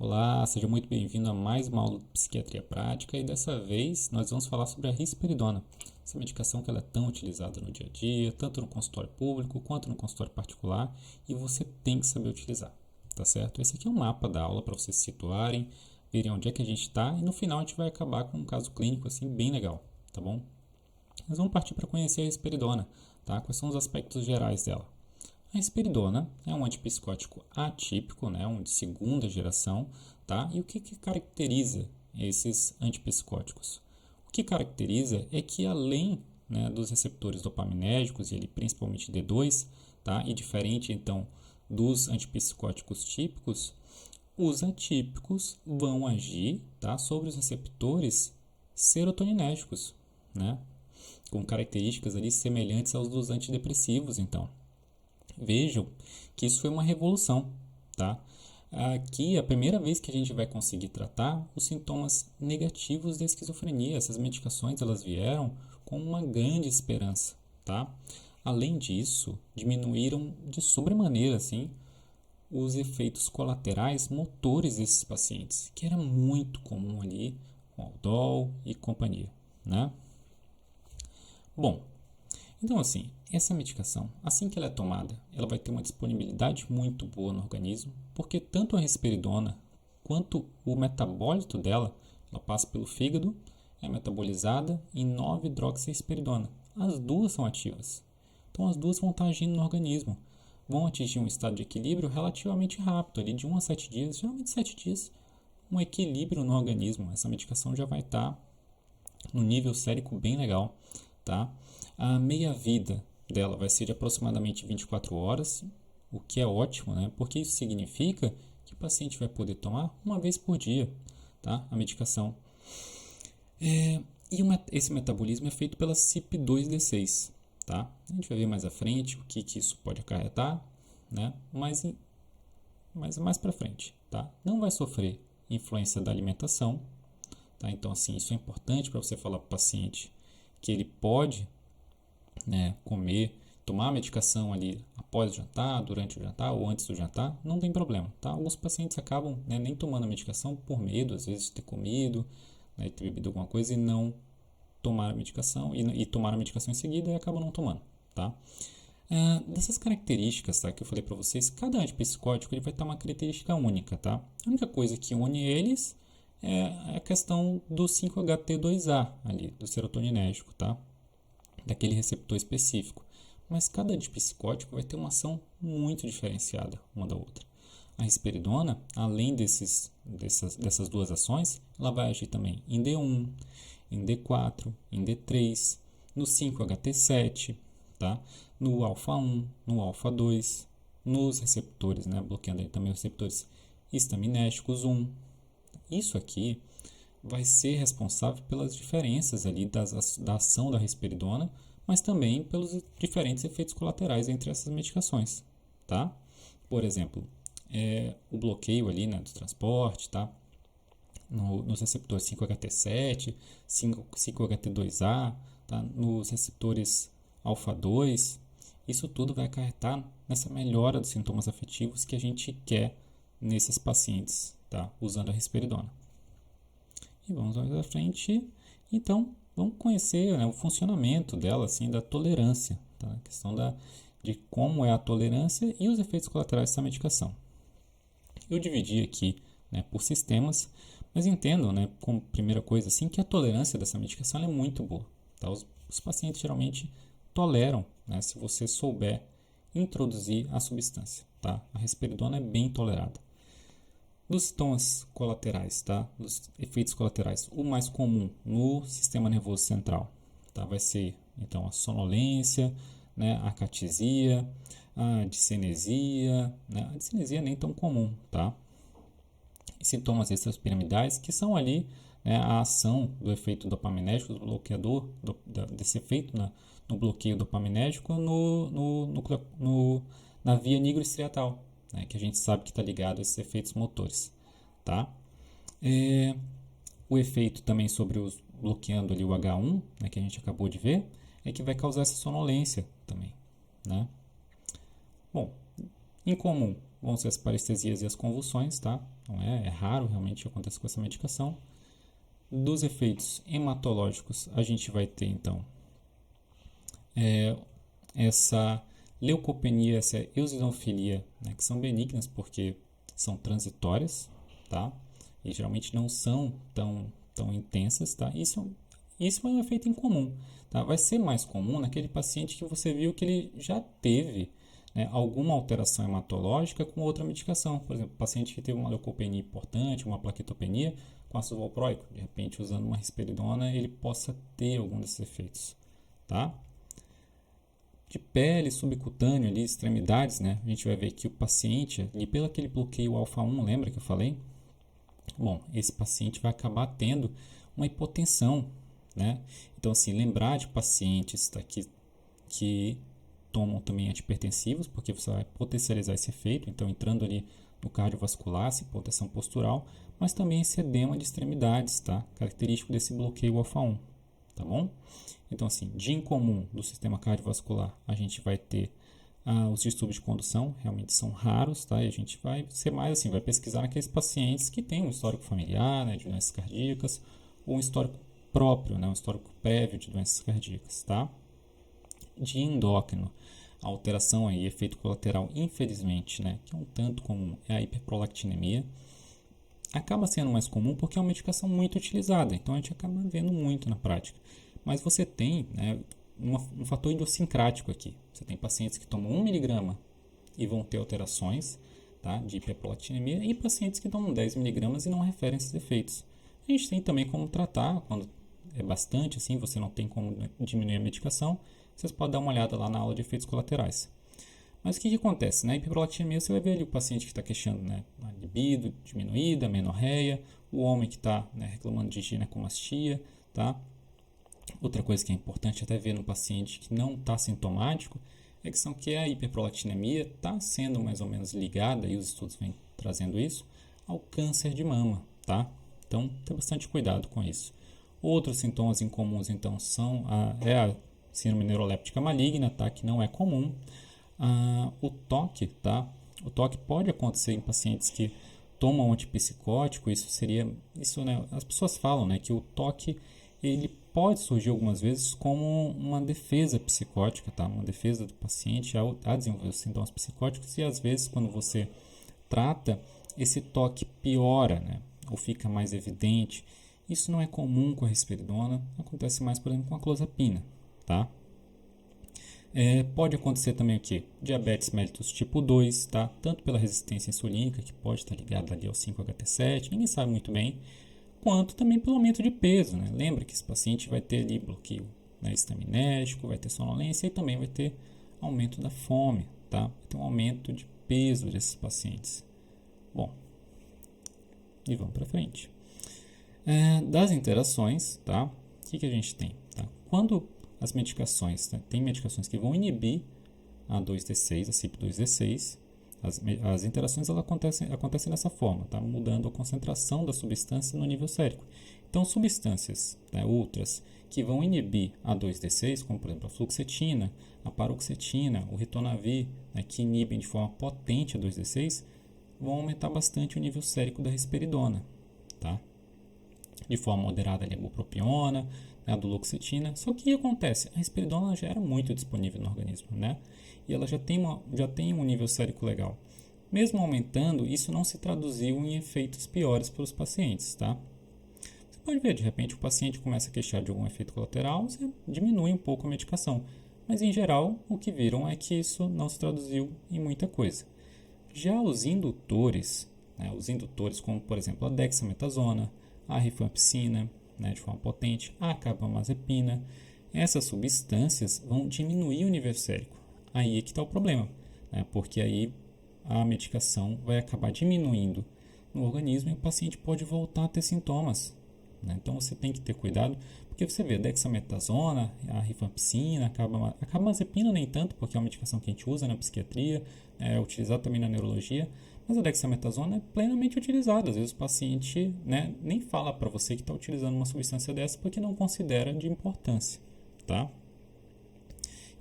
Olá, seja muito bem-vindo a mais uma aula de psiquiatria prática e dessa vez nós vamos falar sobre a risperidona. Essa medicação que ela é tão utilizada no dia a dia, tanto no consultório público quanto no consultório particular, e você tem que saber utilizar, tá certo? Esse aqui é um mapa da aula para vocês se situarem, verem onde é que a gente está e no final a gente vai acabar com um caso clínico assim bem legal, tá bom? Nós vamos partir para conhecer a risperidona, tá? Quais são os aspectos gerais dela? A risperidona é um antipsicótico atípico, né, um de segunda geração, tá? E o que caracteriza esses antipsicóticos? O que caracteriza é que além, né, dos receptores dopaminérgicos, e ele principalmente D2, tá? E diferente então dos antipsicóticos típicos, os atípicos vão agir, tá, sobre os receptores serotoninérgicos, né? Com características ali semelhantes aos dos antidepressivos, então. Vejam que isso foi uma revolução, tá? Aqui é a primeira vez que a gente vai conseguir tratar os sintomas negativos da esquizofrenia. Essas medicações elas vieram com uma grande esperança, tá? Além disso, diminuíram de sobremaneira, assim, os efeitos colaterais motores desses pacientes, que era muito comum ali com Aldol e companhia, né? Bom, então, assim, essa medicação, assim que ela é tomada, ela vai ter uma disponibilidade muito boa no organismo, porque tanto a risperidona quanto o metabólito dela, ela passa pelo fígado, é metabolizada em 9-hidroxirisperidona. As duas são ativas. Então, as duas vão estar agindo no organismo. Vão atingir um estado de equilíbrio relativamente rápido, ali de 1 a 7 dias, geralmente 7 dias, um equilíbrio no organismo. Essa medicação já vai estar no nível sérico bem legal, tá? A meia-vida dela vai ser de aproximadamente 24 horas, o que é ótimo, né? Porque isso significa que o paciente vai poder tomar uma vez por dia, tá? A medicação. Esse metabolismo é feito pela CYP2D6, tá? A gente vai ver mais à frente o que isso pode acarretar, né? Mas mais para frente, tá? Não vai sofrer influência da alimentação, tá? Então, assim, isso é importante para você falar para o paciente que ele pode, né, comer, tomar a medicação ali após o jantar, durante o jantar ou antes do jantar, não tem problema, tá? Alguns pacientes acabam, né, nem tomando a medicação por medo, às vezes, de ter comido, né, ter bebido alguma coisa e não tomar a medicação, e tomar a medicação em seguida e acabam não tomando, tá? Dessas características, tá, que eu falei para vocês, cada antipsicótico ele vai ter uma característica única, tá? A única coisa que une eles é a questão do 5-HT2A ali, do serotoninérgico, tá? Daquele receptor específico. Mas cada antipsicótico vai ter uma ação muito diferenciada uma da outra. A risperidona, além dessas duas ações, ela vai agir também em D1, em D4, em D3, no 5-HT7, tá? No alfa-1, no alfa-2, nos receptores, né? Bloqueando aí também os receptores histaminérgicos 1. Isso aqui vai ser responsável pelas diferenças ali da ação da risperidona, mas também pelos diferentes efeitos colaterais entre essas medicações, tá? Por exemplo, o bloqueio ali, né, do transporte, tá? Nos receptores 5-HT7, 5-HT2A, tá? Nos receptores alfa-2, isso tudo vai acarretar nessa melhora dos sintomas afetivos que a gente quer nesses pacientes, tá? Usando a risperidona. E vamos mais à frente. Então, vamos conhecer, né, o funcionamento dela, assim, da tolerância, tá? A questão de como é a tolerância e os efeitos colaterais dessa medicação. Eu dividi aqui, né, por sistemas, mas entendam, né, como primeira coisa, assim, que a tolerância dessa medicação é muito boa, tá? Os pacientes geralmente toleram, né, se você souber introduzir a substância, tá? A risperidona é bem tolerada. Dos sintomas colaterais, tá? Dos efeitos colaterais, o mais comum no sistema nervoso central, tá? Vai ser então a sonolência, né? A acatesia, a discinesia, né? A discinesia nem tão comum, tá? E sintomas extrapiramidais, que são ali, né, a ação do efeito dopaminérgico, do bloqueador, desse efeito no bloqueio dopaminérgico na via nigrostriatal, né, que a gente sabe que está ligado a esses efeitos motores, tá? O efeito também sobre os bloqueando ali o H1, né, que a gente acabou de ver, é que vai causar essa sonolência também, né? Bom, em comum, vão ser as parestesias e as convulsões, tá? Não é raro realmente acontecer com essa medicação. Dos efeitos hematológicos, a gente vai ter, então, essa leucopenia, essa eosinofilia, né, que são benignas porque são transitórias, tá? E geralmente não são tão intensas, tá? Isso é um efeito incomum, tá? Vai ser mais comum naquele paciente que você viu que ele já teve, né, alguma alteração hematológica com outra medicação. Por exemplo, paciente que teve uma leucopenia importante, uma plaquetopenia com ácido valproico, de repente usando uma risperidona, ele possa ter algum desses efeitos, tá? De pele, subcutâneo, ali, extremidades, né? A gente vai ver que o paciente, e pelo aquele bloqueio alfa-1, lembra que eu falei? Bom, esse paciente vai acabar tendo uma hipotensão, né? Então, assim, lembrar de pacientes que tomam também antipertensivos, porque você vai potencializar esse efeito, então entrando ali no cardiovascular, essa hipotensão postural, mas também esse edema de extremidades, tá? Característico desse bloqueio alfa-1, tá bom? Então, assim, de incomum do sistema cardiovascular, a gente vai ter os distúrbios de condução, realmente são raros, tá? E a gente vai ser mais assim, vai pesquisar naqueles pacientes que têm um histórico familiar, né, de doenças cardíacas, ou um histórico próprio, né, um histórico prévio de doenças cardíacas, tá? De endócrino, a alteração aí, efeito colateral, infelizmente, né, que é um tanto comum, é a hiperprolactinemia. Acaba sendo mais comum porque é uma medicação muito utilizada, então a gente acaba vendo muito na prática. Mas você tem, né, um fator idiosincrático aqui. Você tem pacientes que tomam 1 miligrama e vão ter alterações, tá, de hiperprolactinemia, e pacientes que tomam 10 miligramas e não referem esses efeitos. A gente tem também como tratar, quando é bastante assim, você não tem como diminuir a medicação, vocês podem dar uma olhada lá na aula de efeitos colaterais. Mas o que acontece? Na hiperprolactinemia você vai ver ali o paciente que está queixando, né, a libido diminuída, menorreia, o homem que está, né, reclamando de ginecomastia, tá? Outra coisa que é importante até ver no paciente que não está sintomático é que a hiperprolactinemia está sendo mais ou menos ligada, e os estudos vêm trazendo isso, ao câncer de mama, tá? Então, tenha bastante cuidado com isso. Outros sintomas incomuns, então, são a síndrome neuroléptica maligna, tá? Que não é comum. O toque, tá? O toque pode acontecer em pacientes que tomam antipsicótico. Né? As pessoas falam, né, que o toque ele pode surgir algumas vezes como uma defesa psicótica, tá? Uma defesa do paciente a desenvolver os sintomas psicóticos, e às vezes quando você trata, esse toque piora, né? Ou fica mais evidente. Isso não é comum com a risperidona, acontece mais, por exemplo, com a clozapina, tá? Pode acontecer também o quê? Diabetes mellitus tipo 2, tá? Tanto pela resistência insulínica, que pode estar ligada ali ao 5-HT7, ninguém sabe muito bem, quanto também pelo aumento de peso, né? Lembra que esse paciente vai ter ali bloqueio, né, estaminérgico, vai ter sonolência e também vai ter aumento da fome, tá? Vai ter um aumento de peso desses pacientes. Bom, e vamos para frente. Das interações, tá? O que a gente tem? Tá? Quando as medicações, né, tem medicações que vão inibir a 2D6, a CYP2D6, as interações elas acontecem dessa forma, tá? Mudando a concentração da substância no nível sérico. Então, substâncias, né, outras que vão inibir a 2D6, como por exemplo a fluoxetina, a paroxetina, o ritonavir, né, que inibem de forma potente a 2D6, vão aumentar bastante o nível sérico da risperidona, tá? De forma moderada ali a bupropiona, né, a duloxetina. Só que o que acontece? A risperidona já era muito disponível no organismo, né? E ela já tem um nível sérico legal. Mesmo aumentando, isso não se traduziu em efeitos piores para os pacientes, tá? Você pode ver, de repente o paciente começa a queixar de algum efeito colateral, você diminui um pouco a medicação. Mas em geral, o que viram é que isso não se traduziu em muita coisa. Já os indutores, né, como por exemplo a dexametasona, a rifampicina, né, de forma potente, a carbamazepina, essas substâncias vão diminuir o nível sérico. Aí é que está o problema, né, porque aí a medicação vai acabar diminuindo no organismo e o paciente pode voltar a ter sintomas, né? Então você tem que ter cuidado, porque você vê a dexametasona, a rifampicina, a carbamazepina nem tanto, porque é uma medicação que a gente usa na psiquiatria, é utilizada também na neurologia, mas a dexametasona é plenamente utilizada. Às vezes o paciente, né, nem fala para você que está utilizando uma substância dessa porque não considera de importância, tá?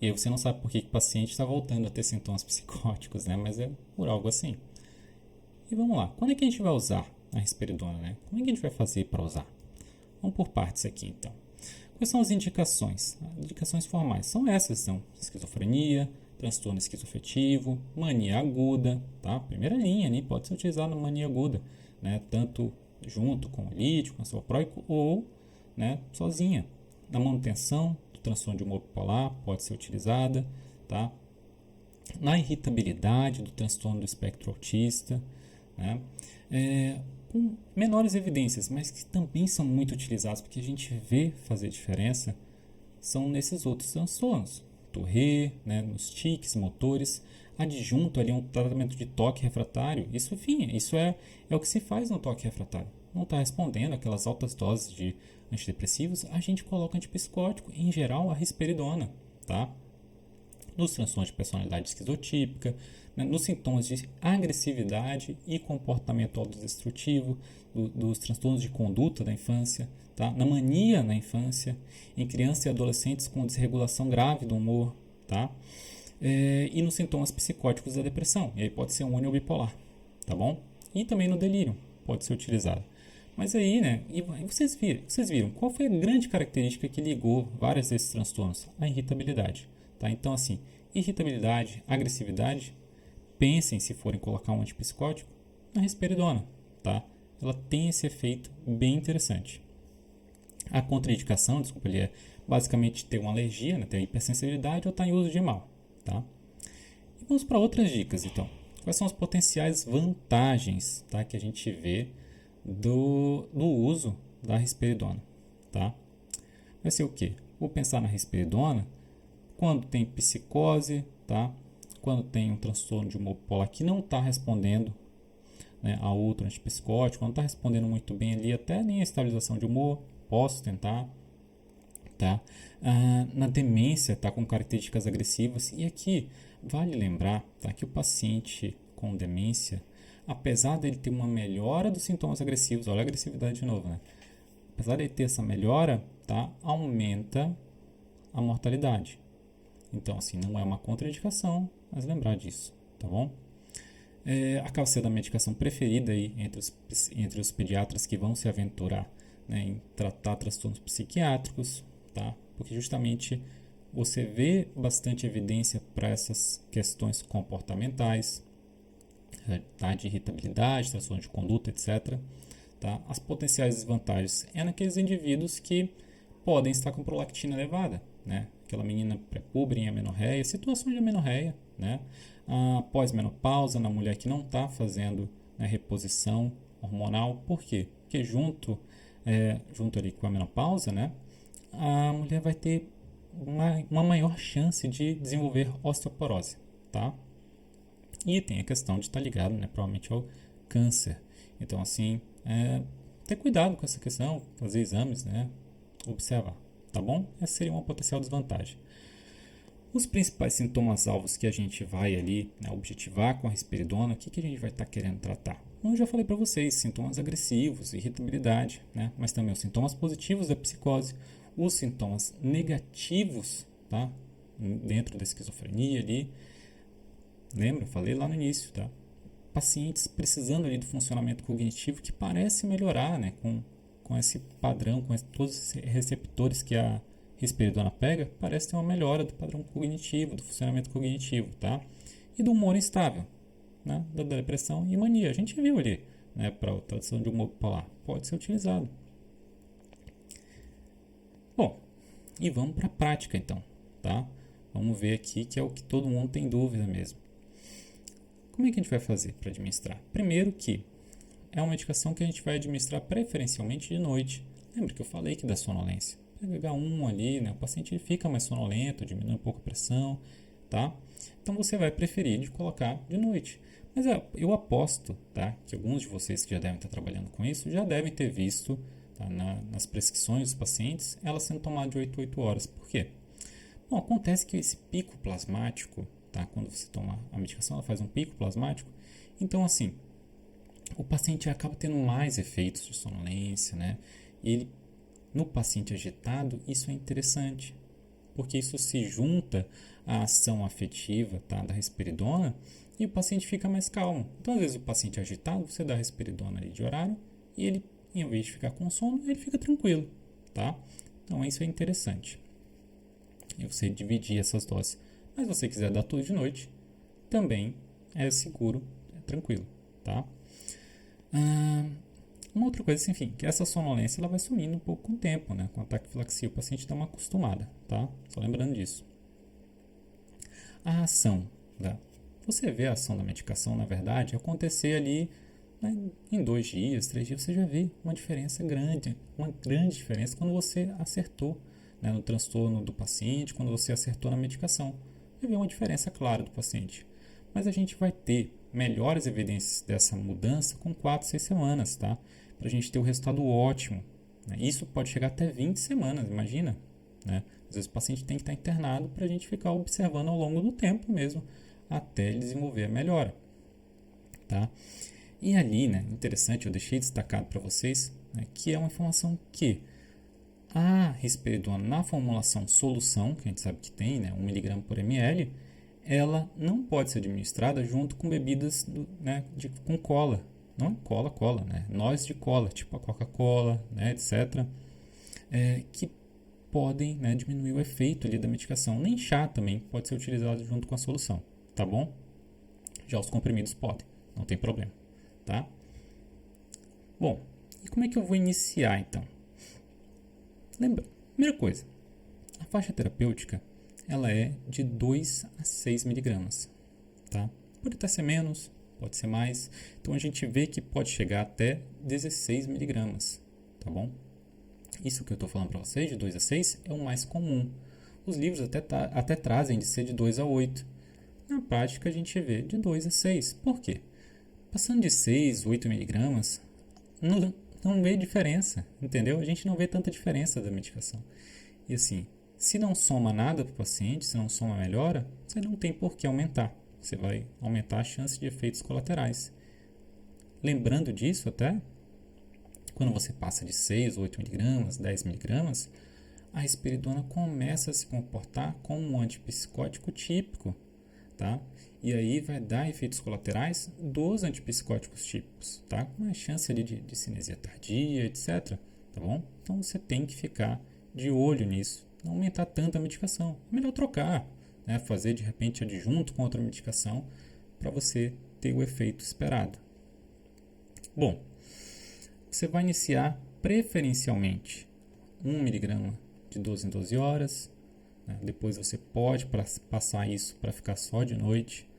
E aí você não sabe por que o paciente está voltando a ter sintomas psicóticos, né? Mas é por algo assim. E vamos lá, quando é que a gente vai usar a risperidona, né? Como é que a gente vai fazer para usar? Vamos por partes aqui, então. Quais são as indicações? As indicações formais são essas, são esquizofrenia, transtorno esquizoafetivo, mania aguda, tá? Primeira linha ali, pode ser utilizado na mania aguda, né? Tanto junto com o lítico, com o celopróico ou, né, sozinha. Na manutenção do transtorno de humor bipolar pode ser utilizada, tá? Na irritabilidade do transtorno do espectro autista, né? Com menores evidências, mas que também são muito utilizados, porque a gente vê fazer diferença, são nesses outros transtornos. Tourette, né, nos tiques motores, adjunto ali a um tratamento de toque refratário. Isso, enfim, isso é o que se faz no toque refratário. Não está respondendo aquelas altas doses de antidepressivos, a gente coloca antipsicótico, em geral a risperidona, tá? Nos transtornos de personalidade esquizotípica, né, nos sintomas de agressividade e comportamento autodestrutivo, dos transtornos de conduta da infância, tá? Na mania na infância, em crianças e adolescentes com desregulação grave do humor, tá? E nos sintomas psicóticos da depressão, e aí pode ser um bipolar, tá bom? E também no delírio pode ser utilizado. Mas aí, né, e vocês viram qual foi a grande característica que ligou vários desses transtornos? A irritabilidade. Tá? Então, assim, irritabilidade, agressividade, pensem se forem colocar um antipsicótico na risperidona, tá? Ela tem esse efeito bem interessante. A contraindicação, desculpa, ele é basicamente ter uma alergia, né, ter hipersensibilidade ou estar em uso de mal, tá? E vamos para outras dicas, então. Quais são as potenciais vantagens, tá, que a gente vê do uso da risperidona, tá? Vai ser o quê? Vou pensar na risperidona quando tem psicose, tá? Quando tem um transtorno de humor bipolar que não está respondendo, né, a outro antipsicótico, não está respondendo muito bem ali, até nem a estabilização de humor, posso tentar, tá? Na demência, tá com características agressivas, e aqui vale lembrar, tá, que o paciente com demência, apesar dele ter uma melhora dos sintomas agressivos, olha a agressividade de novo, né? Apesar de ele ter essa melhora, tá, aumenta a mortalidade. Então, assim, não é uma contraindicação, mas lembrar disso, tá bom? Acaba sendo a medicação preferida aí entre os pediatras que vão se aventurar, né, em tratar transtornos psiquiátricos, tá? Porque justamente você vê bastante evidência para essas questões comportamentais, tá? De irritabilidade, transtorno de conduta, etc. Tá? As potenciais desvantagens é naqueles indivíduos que podem estar com prolactina elevada, né? Aquela menina pré-puber em amenorreia, situação de amenorreia, né? Pós-menopausa, na mulher que não está fazendo, né, reposição hormonal. Por quê? Porque junto ali com a menopausa, né, a mulher vai ter uma maior chance de desenvolver osteoporose, tá? E tem a questão de estar ligado, né, provavelmente ao câncer. Então, assim, ter cuidado com essa questão, fazer exames, né, observar, tá bom? Essa seria uma potencial desvantagem. Os principais sintomas alvos que a gente vai ali, né, objetivar com a risperidona, o que a gente vai estar querendo tratar? Eu já falei para vocês, sintomas agressivos, irritabilidade, né, mas também os sintomas positivos da psicose, os sintomas negativos, tá, dentro da esquizofrenia ali. Lembra? Eu falei lá no início, tá? Pacientes precisando ali do funcionamento cognitivo que parece melhorar, né, com esse padrão, com todos os receptores que a risperidona pega, parece ter uma melhora do padrão cognitivo, do funcionamento cognitivo, tá? E do humor instável, né? Da depressão e mania. A gente viu ali, né, para a tradução de humor bipolar. Pode ser utilizado. Bom, e vamos para a prática então, tá? Vamos ver aqui que é o que todo mundo tem dúvida mesmo. Como é que a gente vai fazer para administrar? Primeiro que é uma medicação que a gente vai administrar preferencialmente de noite. Lembra que eu falei que dá sonolência? Pegar um ali, né? O paciente fica mais sonolento, diminui um pouco a pressão, tá? Então você vai preferir de colocar de noite. Mas eu aposto, tá, que alguns de vocês que já devem estar trabalhando com isso já devem ter visto, tá, nas prescrições dos pacientes elas sendo tomadas de 8 a 8 horas. Por quê? Bom, acontece que esse pico plasmático, tá, quando você toma a medicação, ela faz um pico plasmático. Então, assim, o paciente acaba tendo mais efeitos de sonolência, né? E no paciente agitado, isso é interessante, porque isso se junta à ação afetiva, tá, da risperidona e o paciente fica mais calmo. Então, às vezes, o paciente é agitado, você dá risperidona ali de horário e ele, em vez de ficar com sono, ele fica tranquilo, tá? Então, isso é interessante. E você dividir essas doses. Mas se você quiser dar tudo de noite, também é seguro, é tranquilo, tá? Uma outra coisa, enfim, que essa sonolência ela vai sumindo um pouco com o tempo, né? Com a taquifilaxia, o paciente dá uma acostumada, tá? Só lembrando disso. A ação, né? Você vê a ação da medicação, na verdade, acontecer ali, né, em 2 dias, 3 dias, você já vê uma diferença grande, uma grande diferença quando você acertou, né, no transtorno do paciente, quando você acertou na medicação. Você vê uma diferença clara do paciente. Mas a gente vai ter melhores evidências dessa mudança com 4, 6 semanas, tá? Para a gente ter o resultado ótimo, né? Isso pode chegar até 20 semanas, imagina, né? Às vezes o paciente tem que estar internado para a gente ficar observando ao longo do tempo mesmo, até ele desenvolver a melhora, tá? E ali, né, interessante, eu deixei destacado para vocês, né, que é uma informação que a risperidona na formulação solução, que a gente sabe que tem, né, 1 mg por ml, ela não pode ser administrada junto com bebidas com cola. Não é cola, né? Noz de cola, tipo a Coca-Cola, né, etc. Que podem, né, diminuir o efeito ali da medicação. Nem chá também pode ser utilizado junto com a solução, tá bom? Já os comprimidos podem, não tem problema, tá? Bom, e como é que eu vou iniciar então? Lembra, primeira coisa, a faixa terapêutica ela é de 2 a 6 miligramas, tá? Pode até ser menos, pode ser mais. Então a gente vê que pode chegar até 16 miligramas, tá bom? Isso que eu estou falando para vocês, de 2 a 6, é o mais comum. Os livros até trazem de ser de 2 a 8. Na prática a gente vê de 2 a 6. Por quê? Passando de 6, 8 miligramas, não vê diferença, entendeu? A gente não vê tanta diferença da medicação. E assim, se não soma nada para o paciente, se não soma melhora, você não tem por que aumentar. Você vai aumentar a chance de efeitos colaterais. Lembrando disso até, quando você passa de 6, 8 miligramas, 10 miligramas, a risperidona começa a se comportar como um antipsicótico típico, tá? E aí vai dar efeitos colaterais dos antipsicóticos típicos, tá? Com uma chance ali de cinesia tardia, etc, tá bom? Então você tem que ficar de olho nisso, não aumentar tanto a medicação. É melhor trocar, né? Fazer de repente adjunto com outra medicação para você ter o efeito esperado. Bom, você vai iniciar preferencialmente 1 mg de 12 em 12 horas, né? Depois você pode passar isso para ficar só de noite,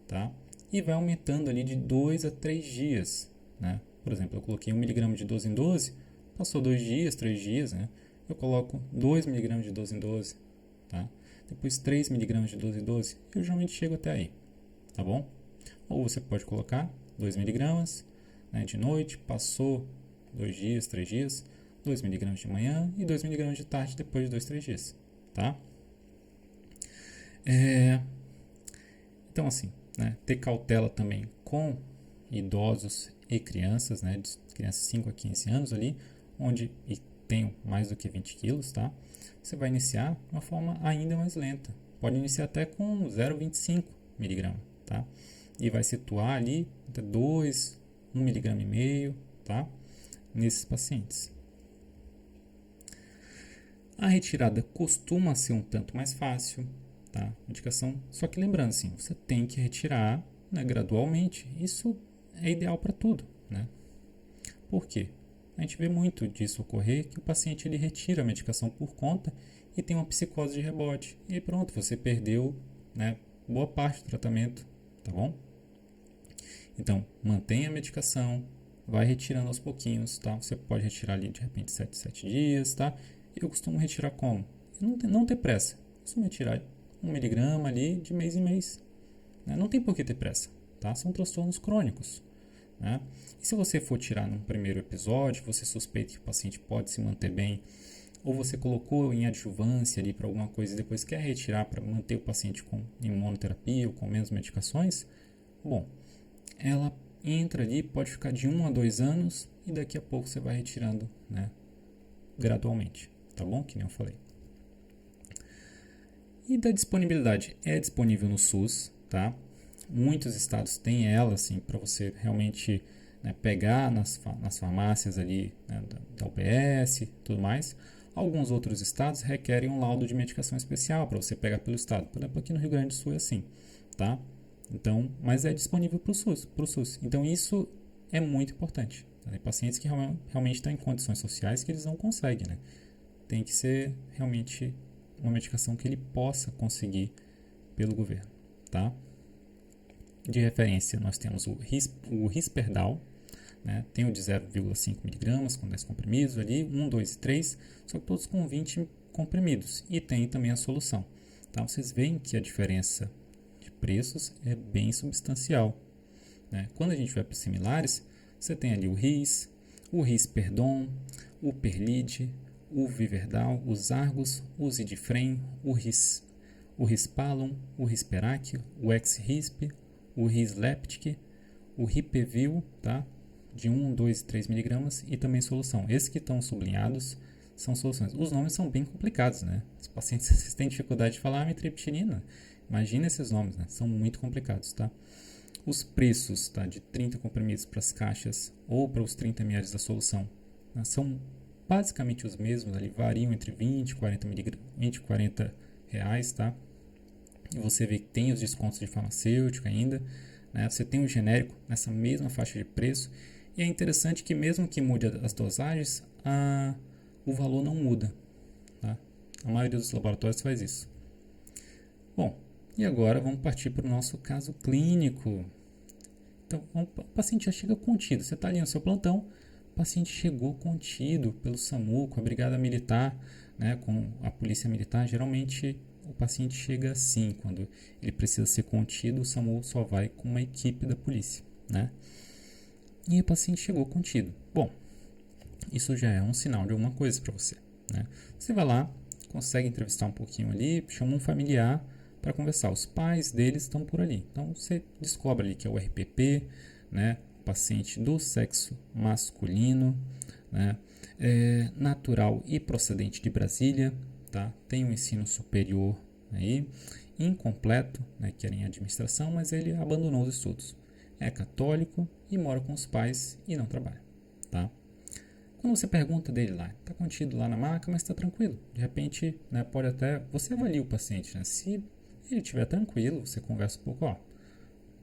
tá? E vai aumentando ali de 2 a 3 dias, né? Por exemplo, eu coloquei 1 mg de 12 em 12, passou 2 dias, 3 dias, né? Eu coloco 2 mg de 12 em 12, tá? Depois 3 mg de 12 em 12, eu geralmente chego até aí, tá bom? Ou você pode colocar 2 mg, né, de noite, passou 2 dias, 3 dias, 2 mg de manhã e 2 mg de tarde depois de 2, 3 dias, tá? Então assim, né, ter cautela também com idosos e crianças, né, de crianças de 5 a 15 anos ali, onde tenham mais do que 20 quilos, tá? Você vai iniciar de uma forma ainda mais lenta. Pode iniciar até com 0,25 mg, tá? E vai situar ali entre 2, 1,5 mg, tá? Nesses pacientes. A retirada costuma ser um tanto mais fácil, tá? Medicação, só que lembrando assim, você tem que retirar, né, gradualmente. Isso é ideal para tudo, né? Por quê? A gente vê muito disso ocorrer, que o paciente ele retira a medicação por conta e tem uma psicose de rebote. E pronto, você perdeu, né, boa parte do tratamento, tá bom? Então, mantenha a medicação, vai retirando aos pouquinhos, tá? Você pode retirar ali de repente 7 dias, tá? Eu costumo retirar como? Não ter pressa. Eu costumo retirar 1 mg ali de mês em mês, né? Não tem por que ter pressa, tá? São transtornos crônicos, né? E se você for tirar num primeiro episódio, você suspeita que o paciente pode se manter bem, ou você colocou em adjuvância ali para alguma coisa e depois quer retirar para manter o paciente com imunoterapia ou com menos medicações, bom, ela entra ali, pode ficar de 1 a 2 anos e daqui a pouco você vai retirando, né, gradualmente, tá bom? Que nem eu falei. E da disponibilidade, é disponível no SUS, tá? Muitos estados têm ela, assim, para você realmente, né, pegar nas farmácias ali, né, da UBS e tudo mais. Alguns outros estados requerem um laudo de medicação especial para você pegar pelo estado. Por exemplo, aqui no Rio Grande do Sul é assim, tá? Então, mas é disponível para o SUS. Então, isso é muito importante. Tá? Tem pacientes que realmente estão em condições sociais que eles não conseguem, né? Tem que ser realmente uma medicação que ele possa conseguir pelo governo, tá? De referência, nós temos o Risperdal, né? Tem o de 0,5 mg com 10 comprimidos ali, 1, 2 e 3, só que todos com 20 comprimidos. E tem também a solução. Tá? Vocês veem que a diferença de preços é bem substancial. Né? Quando a gente vai para os similares, você tem ali o Risperdal, o Perlide, o Viverdal, os Argos, o Zidifrem, o Rispalum, o Risperac, o Ex-Risp, o Risleptic, o Ripevil, tá? De 1, 2 e 3 miligramas e também solução. Esses que estão sublinhados são soluções. Os nomes são bem complicados, né? Os pacientes têm dificuldade de falar amitriptilina. Imagina esses nomes, né? São muito complicados, tá? Os preços, tá? De 30 comprimidos para as caixas ou para os 30 ml da solução, né? São basicamente os mesmos, ali variam entre 20 e 40 20 e 40 reais, tá? E você vê que tem os descontos de farmacêutica ainda, né? Você tem o genérico nessa mesma faixa de preço. E é interessante que mesmo que mude as dosagens, o valor não muda. Tá? A maioria dos laboratórios faz isso. Bom, e agora vamos partir para o nosso caso clínico. Então, o paciente já chega contido. Você está ali no seu plantão, o paciente chegou contido pelo SAMU, com a brigada militar, né, com a polícia militar. Geralmente o paciente chega assim, quando ele precisa ser contido, o SAMU só vai com uma equipe da polícia, né? E o paciente chegou contido. Bom, isso já é um sinal de alguma coisa para você, né? Você vai lá, consegue entrevistar um pouquinho ali, chama um familiar para conversar. Os pais deles estão por ali. Então você descobre ali que é o RPP, né? Paciente do sexo masculino, né? Natural e procedente de Brasília, tá? Tem um ensino superior aí, incompleto, né? Que era em administração, mas ele abandonou os estudos. É católico e mora com os pais e não trabalha, tá? Quando você pergunta dele lá, está contido lá na maca, mas está tranquilo. De repente, né, pode até... Você avalia o paciente, né? Se ele estiver tranquilo, você conversa um pouco, ó.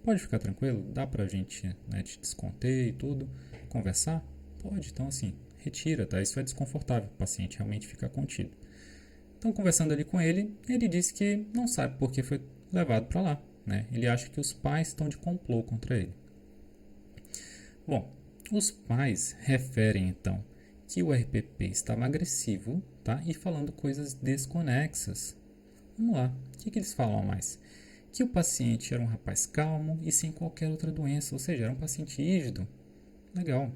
Pode ficar tranquilo? Dá pra gente, né, te desconter e tudo, conversar? Pode, então assim, retira, tá? Isso é desconfortável para o paciente realmente ficar contido. Então, conversando ali com ele, ele disse que não sabe por que foi levado para lá, né? Ele acha que os pais estão de complô contra ele. Bom, os pais referem então que o RPP estava agressivo, tá? E falando coisas desconexas. Vamos lá, o que eles falam a mais? Que o paciente era um rapaz calmo e sem qualquer outra doença, ou seja, era um paciente rígido. Legal.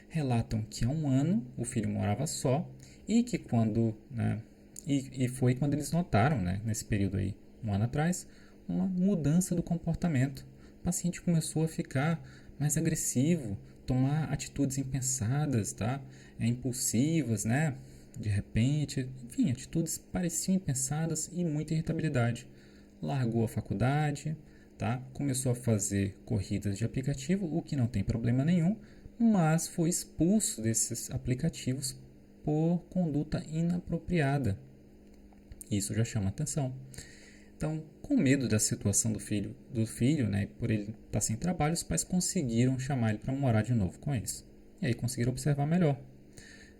Relatam que há um ano o filho morava só e que quando, né, e foi quando eles notaram, né, nesse período aí, um ano atrás, uma mudança do comportamento. O paciente começou a ficar mais agressivo, tomar atitudes impensadas, tá? Impulsivas, né? De repente, enfim, atitudes pareciam impensadas e muita irritabilidade. Largou a faculdade, tá? Começou a fazer corridas de aplicativo, o que não tem problema nenhum, mas foi expulso desses aplicativos por conduta inapropriada. Isso já chama atenção. Então, com medo da situação do filho, né, por ele estar sem trabalho, os pais conseguiram chamar ele para morar de novo com eles. E aí conseguiram observar melhor.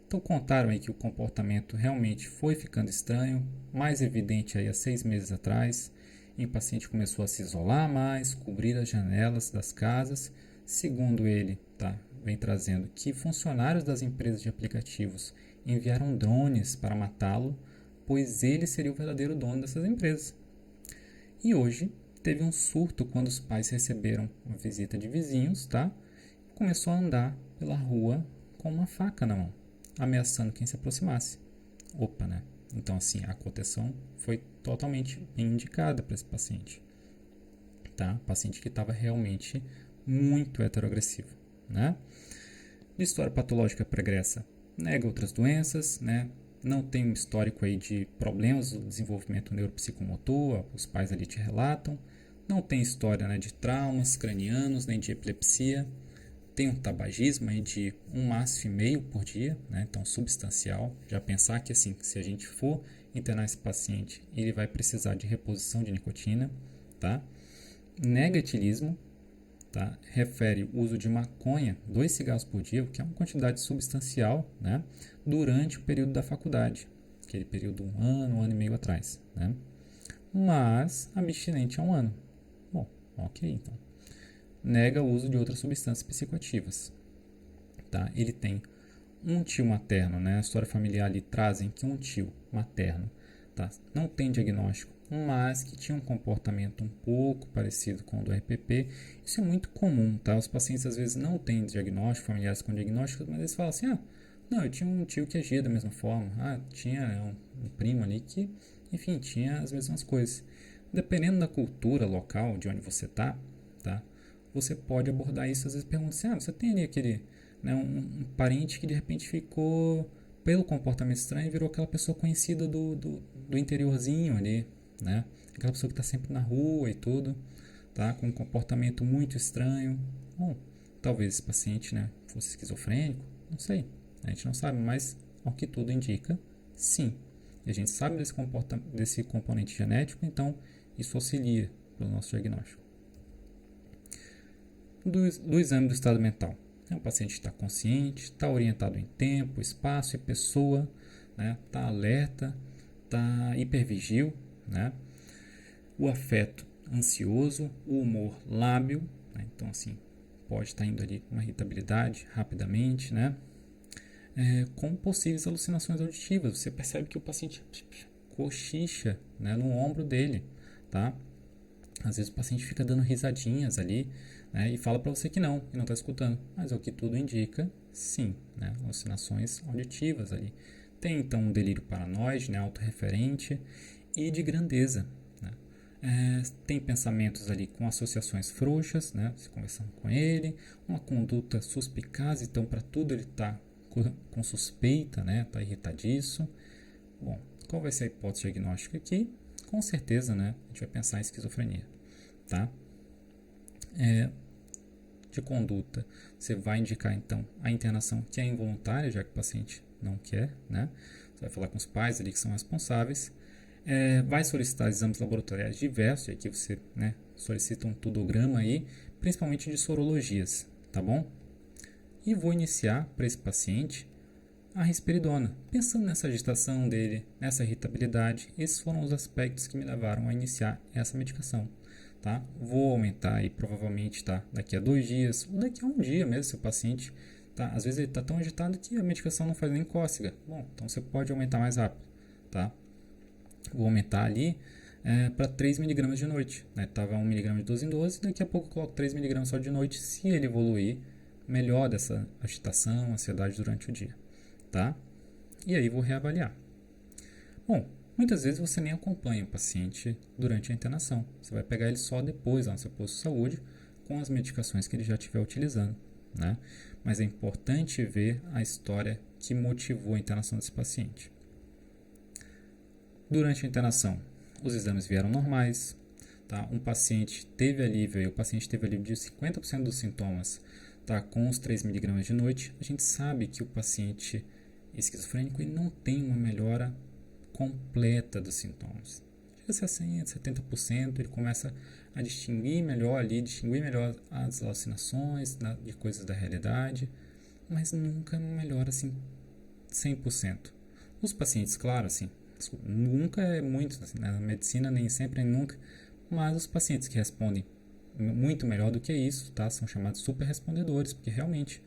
Então contaram aí que o comportamento realmente foi ficando estranho, mais evidente aí há 6 meses atrás, e o paciente começou a se isolar mais, cobrir as janelas das casas. Segundo ele, vem trazendo que funcionários das empresas de aplicativos enviaram drones para matá-lo, pois ele seria o verdadeiro dono dessas empresas. E hoje teve um surto quando os pais receberam uma visita de vizinhos, tá? Começou a andar pela rua com uma faca na mão, ameaçando quem se aproximasse. Opa, né? Então, assim, a contenção foi totalmente bem indicada para esse paciente, tá? Paciente que estava realmente muito heteroagressivo, né? De história patológica pregressa, nega outras doenças, né? Não tem um histórico aí de problemas do desenvolvimento neuropsicomotor, os pais ali te relatam, não tem história, né, de traumas cranianos, nem de epilepsia, tem um tabagismo aí de 1,5 maço por dia, né, então substancial. Já pensar que assim, se a gente for internar esse paciente, ele vai precisar de reposição de nicotina, tá? Nega etilismo, tá? Refere o uso de maconha, 2 cigarros por dia, que é uma quantidade substancial, né, durante o período da faculdade, aquele período 1 ano e meio atrás, né? Mas abstinente há 1 ano. Bom, ok, então. Nega o uso de outras substâncias psicoativas, tá? Ele tem um tio materno, né? A história familiar ali trazem que um tio materno, tá? Não tem diagnóstico, mas que tinha um comportamento um pouco parecido com o do RPP. Isso é muito comum, tá? Os pacientes às vezes não têm diagnóstico, familiares com diagnóstico, mas eles falam assim, não, eu tinha um tio que agia da mesma forma, tinha um primo ali que, enfim, tinha as mesmas coisas. Dependendo da cultura local de onde você tá? Você pode abordar isso, às vezes pergunta assim, você tem ali aquele, né, um parente que de repente ficou, pelo comportamento estranho, virou aquela pessoa conhecida do interiorzinho ali, né? Aquela pessoa que está sempre na rua e tudo, tá? Com um comportamento muito estranho. Bom, talvez esse paciente, né, fosse esquizofrênico, não sei, a gente não sabe, mas ao que tudo indica, sim. E a gente sabe desse componente genético, então isso auxilia para o nosso diagnóstico. Do exame do estado mental. O paciente está consciente, está orientado em tempo, espaço e pessoa, né? Está alerta, está hipervigil, né? O afeto ansioso, o humor lábil, né? Então assim, pode estar indo ali com uma irritabilidade rapidamente, né? Com possíveis alucinações auditivas, você percebe que o paciente cochicha, né, no ombro dele, tá? Às vezes o paciente fica dando risadinhas ali, né, e fala para você que não está escutando, mas é o que tudo indica, sim, né, alucinações auditivas ali. Tem então um delírio paranoide, né, autorreferente e de grandeza, né. Tem pensamentos ali com associações frouxas, né, se conversando com ele, uma conduta suspicaz, então para tudo ele está com suspeita, né, está irritadiço. Bom, qual vai ser a hipótese diagnóstica aqui? Com certeza, né, a gente vai pensar em esquizofrenia, tá? De conduta, você vai indicar então a internação que é involuntária, já que o paciente não quer, né? Você vai falar com os pais ali que são responsáveis. Vai solicitar exames laboratoriais diversos, e aqui você, né, solicita um tudograma aí, principalmente de sorologias, tá bom? E vou iniciar para esse paciente a risperidona. Pensando nessa agitação dele, nessa irritabilidade, esses foram os aspectos que me levaram a iniciar essa medicação. Tá? Vou aumentar aí provavelmente, tá? Daqui a 2 dias, ou daqui a 1 dia mesmo, se o paciente, tá? Às vezes ele está tão agitado que a medicação não faz nem cócega. Bom, então você pode aumentar mais rápido, tá? Vou aumentar ali para 3 mg de noite, né? Tava 1 mg de 12 em 12, daqui a pouco eu coloco 3 mg só de noite, se ele evoluir melhor dessa agitação, ansiedade durante o dia, tá? E aí vou reavaliar. Bom, muitas vezes você nem acompanha o paciente durante a internação. Você vai pegar ele só depois lá no seu posto de saúde com as medicações que ele já estiver utilizando, né? Mas é importante ver a história que motivou a internação desse paciente. Durante a internação, os exames vieram normais, tá? O paciente teve alívio de 50% dos sintomas, tá? Com os 3 mg de noite. A gente sabe que o paciente esquizofrênico ele não tem uma melhora completa dos sintomas. Chega a 60%, 70%, ele começa a distinguir melhor as alucinações de coisas da realidade, mas nunca melhora assim 100%. Os pacientes, claro, assim, nunca é muito, assim, na medicina nem sempre, nem nunca, mas os pacientes que respondem muito melhor do que isso, tá? São chamados superrespondedores, porque realmente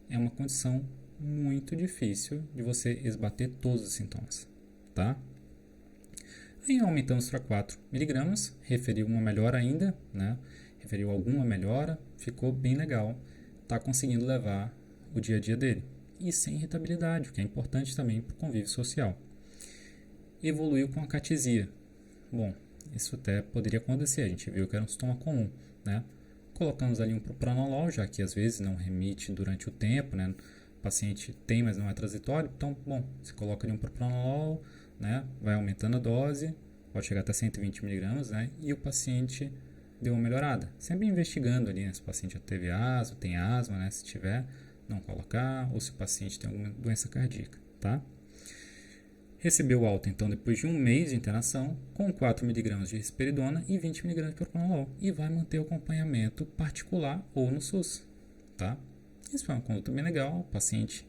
é uma condição muito difícil de você esbater todos os sintomas, tá? Aí aumentamos para 4 mg, referiu uma melhora ainda, né? Referiu alguma melhora, ficou bem legal, tá conseguindo levar o dia a dia dele. E sem irritabilidade, o que é importante também para o convívio social. Evoluiu com a catesia. Bom, isso até poderia acontecer, a gente viu que era um sintoma comum, né? Colocamos ali um propranolol, já que às vezes não remite durante o tempo, né? O paciente tem, mas não é transitório, então, bom, você coloca ali um propranolol, né? Vai aumentando a dose, pode chegar até 120 mg, né? E o paciente deu uma melhorada. Sempre investigando ali, né, se o paciente já teve asma, tem asma, né, se tiver, não colocar, ou se o paciente tem alguma doença cardíaca, tá? Recebeu alta, então, depois de um mês de internação, com 4 mg de risperidona e 20 mg de propranolol, e vai manter o acompanhamento particular ou no SUS, tá? Isso foi uma conduta bem legal, o paciente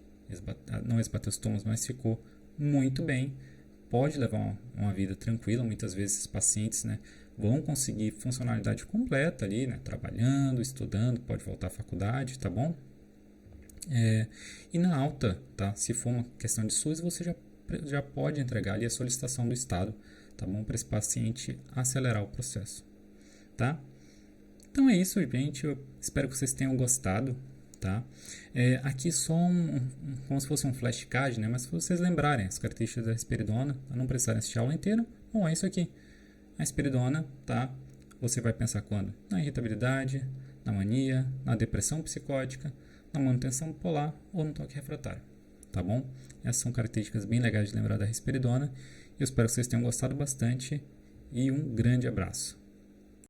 não esbateu os estômagos, mas ficou muito bem, pode levar uma vida tranquila. Muitas vezes esses pacientes, né, vão conseguir funcionalidade completa ali, né, trabalhando, estudando, pode voltar à faculdade, tá bom? E na alta, tá? Se for uma questão de SUS, você já pode entregar ali a solicitação do Estado, tá bom? Para esse paciente acelerar o processo, tá? Então é isso, gente. Eu espero que vocês tenham gostado, tá? Aqui só como se fosse um flashcard, né? Mas se vocês lembrarem as características da risperidona, não precisarem assistir a aula inteira, bom, é isso aqui. A risperidona, tá? Você vai pensar quando? Na irritabilidade, na mania, na depressão psicótica, na manutenção polar ou no toque refratário, tá bom? Essas são características bem legais de lembrar da risperidona. Eu espero que vocês tenham gostado bastante e um grande abraço.